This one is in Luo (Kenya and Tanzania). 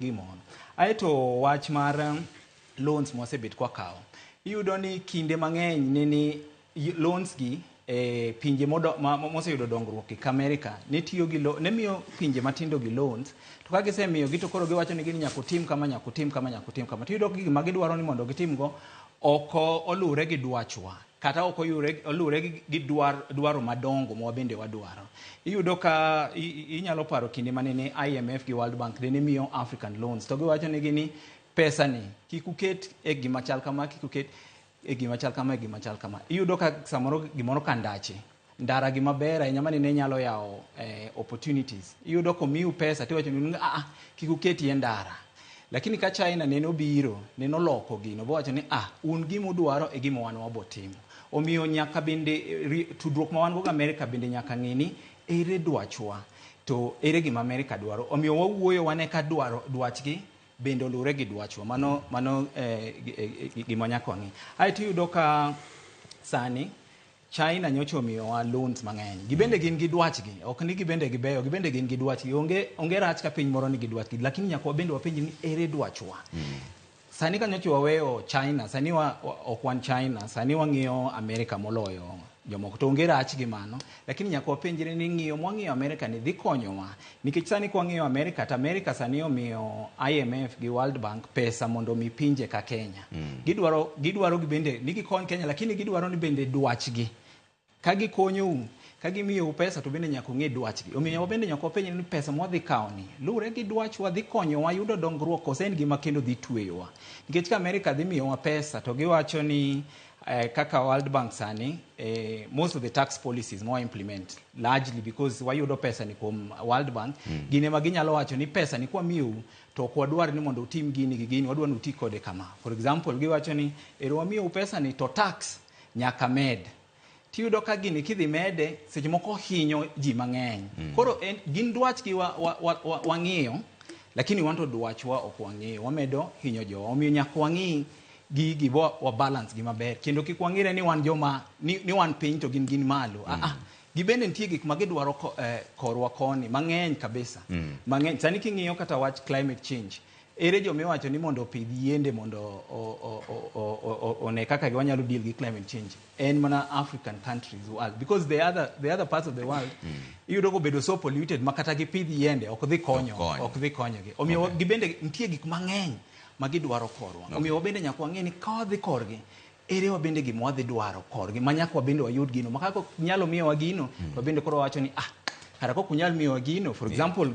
gimoro. Aeto wach mar loans mosebet kwa kao. Iyudo ni kinde mang'eny ni loans gi pinje moseyudo dongruok kaka America ne tiyo gi ne miyo pinje matindo gi loans, to ka gisemiyo gi to koro giwacho ni gini nyaka tim kama nyaka tim kama nyaka tim kama. Tiyudo gik ma gidwaro ni mondo gitim go oko olure gi dwachwa kata oko olure gi dwaro madongo ma bende wadwaro. Iyudo ka inyalo paro kinde mane ni IMF gi World Bank ne miyo African loans, to giwacho ni gini pesa ni kik uket e gima chal kama, kik uket e gima chal kama, e gima chal kama. Iyudo ka samoro gimoro kandache ndara gima bera inyama ne nyalo yao opportunities. Iyudo ko miu pesa tiwacho ni kik uket ye ndara. Lakini ka China neno biro, neno loko gino, bowacho ni un gima udwaro e gima wan wabotimo. Omiyo nyaka bende tudruok ma wan go America bende nyaka ng'ini ere dwachwa to ere gima America dwaro. Omiyo wawuoyo wane ka dwachgi bende olure gi dwachwa. Mano gima nyaka wang'i. Aeto iyudo ka sani China nyocha omiyowa loans mang'eny. Gibende gin gi dwachgi, ok ni gibende gibeyo, gibende gin gi dwachgi. Onge rach ka piny moro ni gi dwachgi, lakini nyaka wabende wapenji ni ere dwachwa. Sani ka nyocha waweyo China, sani ok wan China, sani wang'iyo America moloyo jomoko. To onge rach gi mano, lakini nyaka wapenjre ni ng'iyo mwang'iyo America ni dhi konyowa. Nikech sani kwa ng'iyo America, to America sani omiyo IMF gi World Bank pesa mondo mi pinje ka Kenya. Gidwaro gibende ni gikony Kenya, lakini gidwaro ni bende dwachgi. Ka gikonyou, ka gimiyou pesa to bende nyaka ng'e dwachgi. Omiyo bende nyaka wapenjre ni pesa mwadhi kawo ni lure gi dwachwa, dhi konyowa yudo dongruok kose en gima kendo dhi tweyowa. Nikech ka America dhi miyowa pesa to giwacho ni kaka World Bank sani most of the tax policies more implement largely because wayudo pesa ni kuom World Bank. Gine ma ginyalo wacho ni pesa ni kwa miyou to kwa dwar ni mondo utim gini gi gini, wadwa ni uti kode kama. For example, giwacho ni ero wamiyou pesa ni to tax nyaka med. Tiyudo ka gini kidhi mede seche moko hinyo ji mang'eny. Koro gin dwachgi wang'iyo, lakini wanto dwachwa ok wang'iyo, wamedo hinyo jowa. Omiyo nyaka wang'i gigi wa balance gi maber. Kendo kik wang'ire ni wan joma ni wan piny to gin malo. Gibende nitie gik ma gidwaro korwa koni mang'eny kabisa. Mang'eny. Sani king'iyo kata wach climate change, ere jo miwacho ni mondo opidh yiende mondo one kaka wanyalo deal gi climate change. En mana African countries world, because the other parts of the world iyudo go bedo so polluted makata gipidh yiende ok dhi konyogi. Omiyo gibende nitie gik mang'eny ma gidwaro korwa. Omiyo wabende nyaka wang'e ni ka wadhi korgi ere wabende gima wadhi dwaro korgi ma nyaka wabende wayud gino. Ma kaka nyalo miyowa gino, wabende koro wacho ni kara kok unyal miyowa gino. For example,